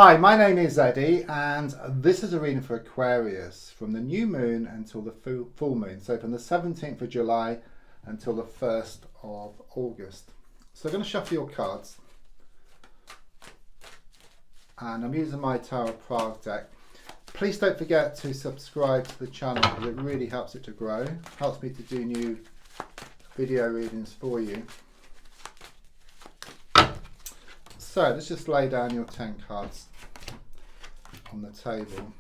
Hi, my name is Eddie, and this is a reading for Aquarius from the new moon until the full moon. So from the 17th of July until the 1st of August. So I'm going to shuffle your cards. And I'm using my Tower of Prague deck. Please don't forget to subscribe to the channel because it really helps it to grow. Helps me to do new video readings for you. So let's just lay down your 10 cards on the table.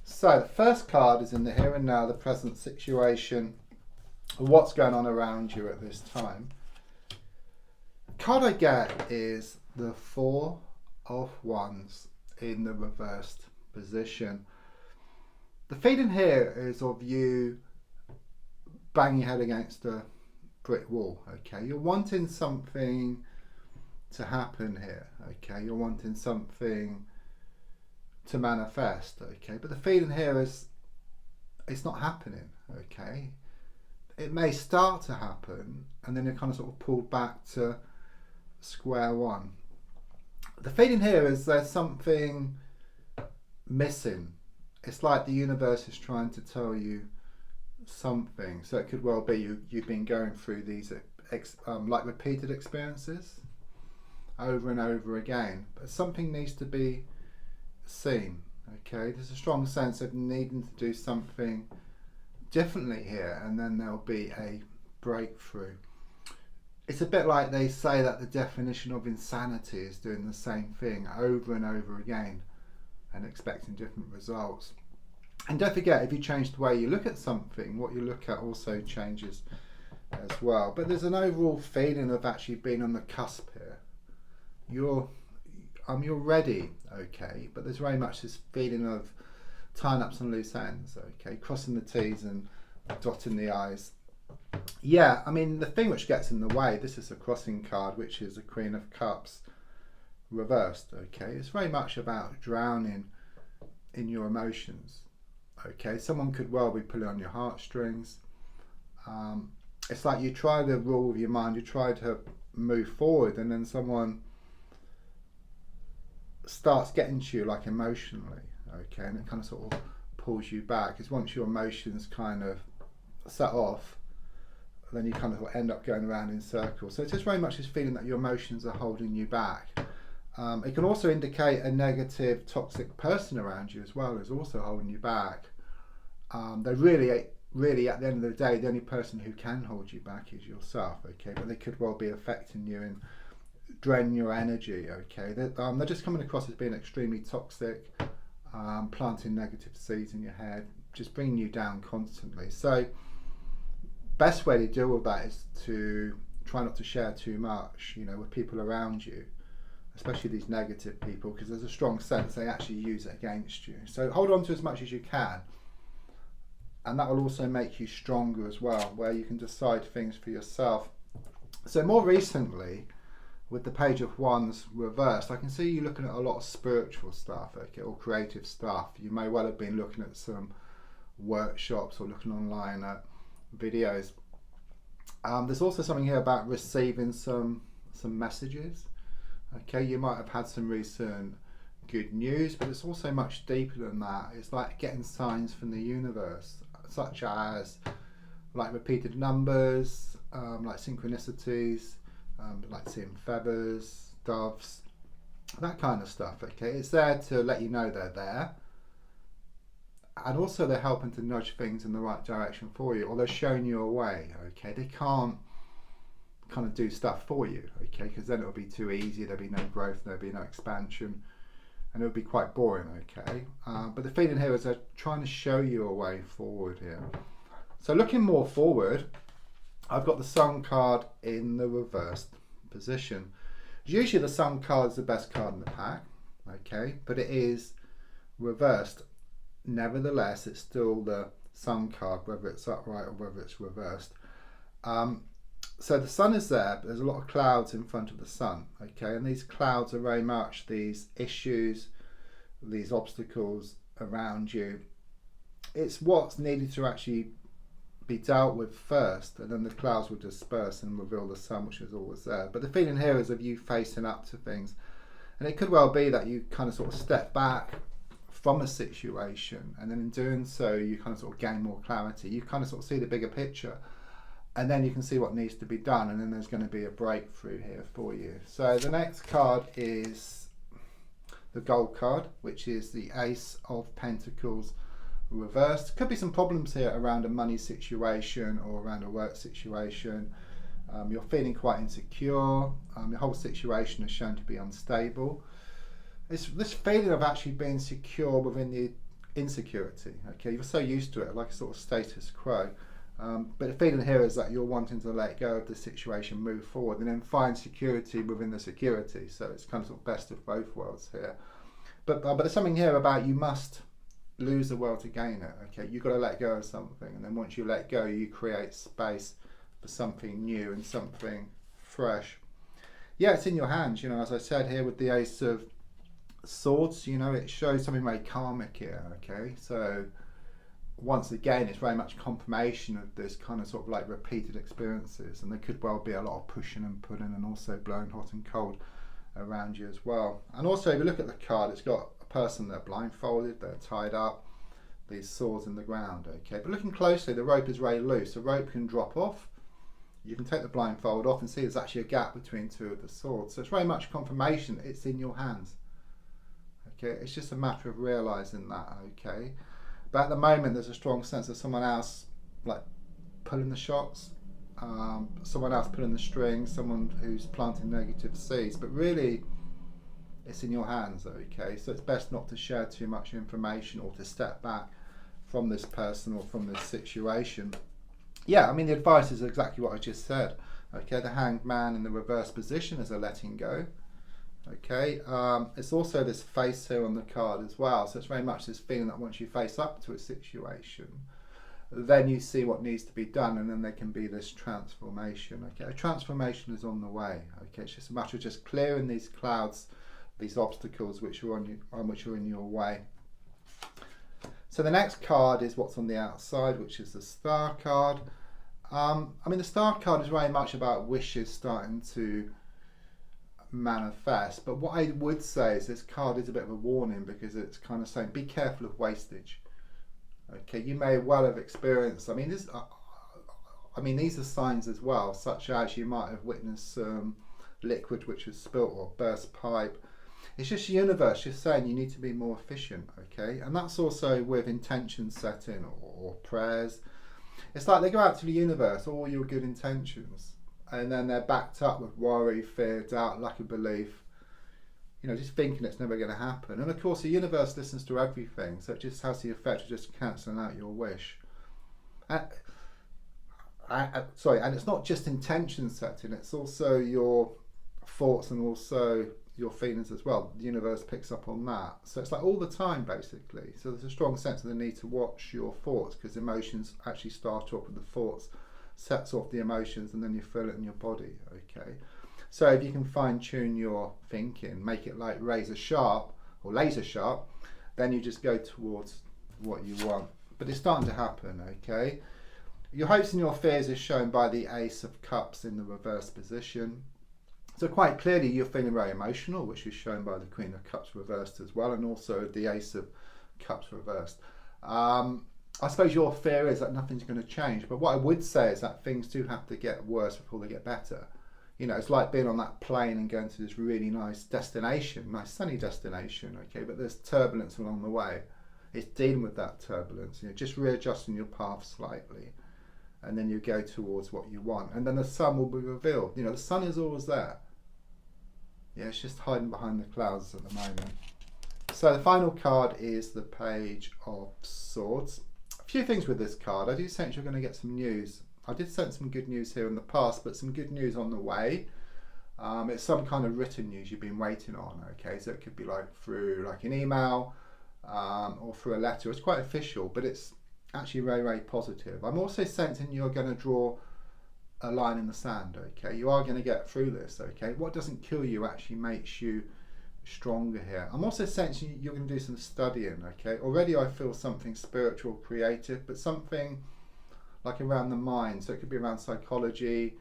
So the first card is in the here and now, the present situation, what's going on around you at this time. The card I get is the Four of Wands in the reversed position. The feeling here is of you banging your head against a brick wall, okay? You're wanting something to happen here, okay? You're wanting something to manifest, okay? But the feeling here is it's not happening, okay? It may start to happen and then you're kind of sort of pulled back to square one. The feeling here is there's something missing. It's like the universe is trying to tell you something. So it could well be you've been going through these like repeated experiences over and over again. But something needs to be seen. Okay, there's a strong sense of needing to do something differently here, and then there'll be a breakthrough. It's a bit like they say that the definition of insanity is doing the same thing over and over again and expecting different results. And don't forget, if you change the way you look at something, what you look at also changes as well. But there's an overall feeling of actually being on the cusp here. You're ready, okay, but there's very much this feeling of tying up some loose ends, okay, crossing the T's and dotting the I's. Yeah, I mean, the thing which gets in the way, this is a crossing card, which is the Queen of Cups reversed, okay. It's very much about drowning in your emotions, okay. Someone could well be pulling on your heartstrings. It's like you try to rule with your mind, you try to move forward, and then someone starts getting to you, like emotionally, okay, and it kind of sort of pulls you back. Because once your emotions kind of set off, then you kind of end up going around in circles. So it's just very much this feeling that your emotions are holding you back. It can also indicate a negative, toxic person around you as well is also holding you back. They're really at the end of the day, the only person who can hold you back is yourself, okay? But they could well be affecting you and draining your energy, okay? They're just coming across as being extremely toxic, planting negative seeds in your head, just bringing you down constantly. So best way to deal with that is to try not to share too much, you know, with people around you, especially these negative people, because there's a strong sense they actually use it against you. So hold on to as much as you can, and that will also make you stronger as well, where you can decide things for yourself. So more recently, with the Page of Wands reversed, I can see you looking at a lot of spiritual stuff, okay, or creative stuff. You may well have been looking at some workshops or looking online at videos. There's also something here about receiving some messages. Okay, you might have had some recent good news, but it's also much deeper than that. It's like getting signs from the universe, such as like repeated numbers, like synchronicities, like seeing feathers, doves, that kind of stuff. Okay, it's there to let you know they're there, and also they're helping to nudge things in the right direction for you, or they're showing you a way. Okay, they can't kind of do stuff for you, okay, because then it'll be too easy, there'll be no growth, there'll be no expansion, and it'll be quite boring, okay. But the feeling here is they're trying to show you a way forward here. So looking more forward, I've got the Sun card in the reversed position. Usually the Sun card is the best card in the pack, okay, but it is reversed. Nevertheless, it's still the Sun card, whether it's upright or whether it's reversed. So the sun is there, but there's a lot of clouds in front of the sun, okay, and these clouds are very much these issues, these obstacles around you. It's what's needed to actually be dealt with first, and then the clouds will disperse and reveal the sun, which is always there. But the feeling here is of you facing up to things, and it could well be that you kind of sort of step back from a situation, and then in doing so you kind of sort of gain more clarity. You kind of sort of see the bigger picture, and then you can see what needs to be done, and then there's going to be a breakthrough here for you. So the next card is the gold card, which is the Ace of Pentacles reversed. Could be some problems here around a money situation or around a work situation. You're feeling quite insecure. Your whole situation is shown to be unstable. It's this feeling of actually being secure within the insecurity. Okay, you're so used to it, like a sort of status quo. But the feeling here is that you're wanting to let go of the situation, move forward, and then find security within the security. So it's kind of sort of best of both worlds here. But there's something here about you must lose the world to gain it. Okay, you've got to let go of something, and then once you let go, you create space for something new and something fresh. Yeah, it's in your hands. You know, as I said here with the Ace of Swords, you know, it shows something very karmic here. Okay, so once again, it's very much confirmation of this kind of sort of like repeated experiences, and there could well be a lot of pushing and pulling, and also blowing hot and cold around you as well. And also, if you look at the card, it's got a person that's blindfolded, they're tied up, these swords in the ground. Okay, but looking closely, the rope is very loose. The rope can drop off. You can take the blindfold off and see there's actually a gap between two of the swords. So it's very much confirmation that it's in your hands. Okay, it's just a matter of realizing that. Okay. But at the moment, there's a strong sense of someone else like pulling the shots, someone else pulling the strings, someone who's planting negative seeds. But really, it's in your hands, okay? So it's best not to share too much information or to step back from this person or from this situation. Yeah, I mean, the advice is exactly what I just said. Okay, the Hanged Man in the reverse position is a letting go. Okay, it's also this face here on the card as well, so it's very much this feeling that once you face up to a situation, then you see what needs to be done, and then there can be this transformation. Okay, a transformation is on the way. Okay, it's just a matter of just clearing these clouds, these obstacles which are which are in your way. So the next card is what's on the outside, which is the Star card. I mean, the Star card is very much about wishes starting to manifest, but what I would say is this card is a bit of a warning, because it's kind of saying be careful of wastage. Okay, you may well have experienced, I mean these are signs as well, such as you might have witnessed some liquid which was spilt or burst pipe. It's just the universe just saying you need to be more efficient. Okay, and that's also with intention setting or prayers. It's like they go out to the universe, all your good intentions, and then they're backed up with worry, fear, doubt, lack of belief, you know, just thinking it's never going to happen. And of course the universe listens to everything, so it just has the effect of just cancelling out your wish. And it's not just intention setting, it's also your thoughts and also your feelings as well. The universe picks up on that. So it's like all the time basically. So there's a strong sense of the need to watch your thoughts, because emotions actually start off with the thoughts, sets off the emotions, and then you feel it in your body. Okay, so if you can fine tune your thinking, make it like razor sharp or laser sharp, then you just go towards what you want. But it's starting to happen. Okay, your hopes and your fears is shown by the Ace of Cups in the reverse position. So quite clearly you're feeling very emotional, which is shown by the Queen of Cups reversed as well, and also the Ace of Cups reversed. I suppose your fear is that nothing's going to change, but what I would say is that things do have to get worse before they get better. You know, it's like being on that plane and going to this really nice destination, nice sunny destination, okay, but there's turbulence along the way. It's dealing with that turbulence, you know, just readjusting your path slightly, and then you go towards what you want, and then the sun will be revealed. You know, the sun is always there. Yeah, it's just hiding behind the clouds at the moment. So the final card is the Page of Swords. A few things with this card. I do sense you're going to get some news. I did sense some good news here in the past, but some good news on the way. It's some kind of written news you've been waiting on. Okay, so it could be like through like an email or through a letter. It's quite official, but it's actually very, very positive. I'm also sensing you're going to draw a line in the sand. Okay, you are going to get through this. Okay, what doesn't kill you actually makes you stronger here. I'm also sensing you're going to do some studying. Okay, already I feel something spiritual, creative, but something like around the mind. So it could be around psychology,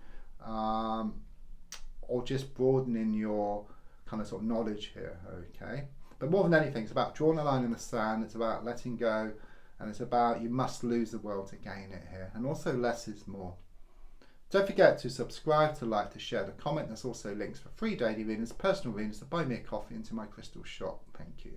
or just broadening your kind of sort of knowledge here, okay? But more than anything, it's about drawing a line in the sand, it's about letting go, and it's about you must lose the world to gain it here. And also less is more. Don't forget to subscribe, to like, to share, to comment. There's also links for free daily readings, personal readings, to buy me a coffee into my crystal shop. Thank you.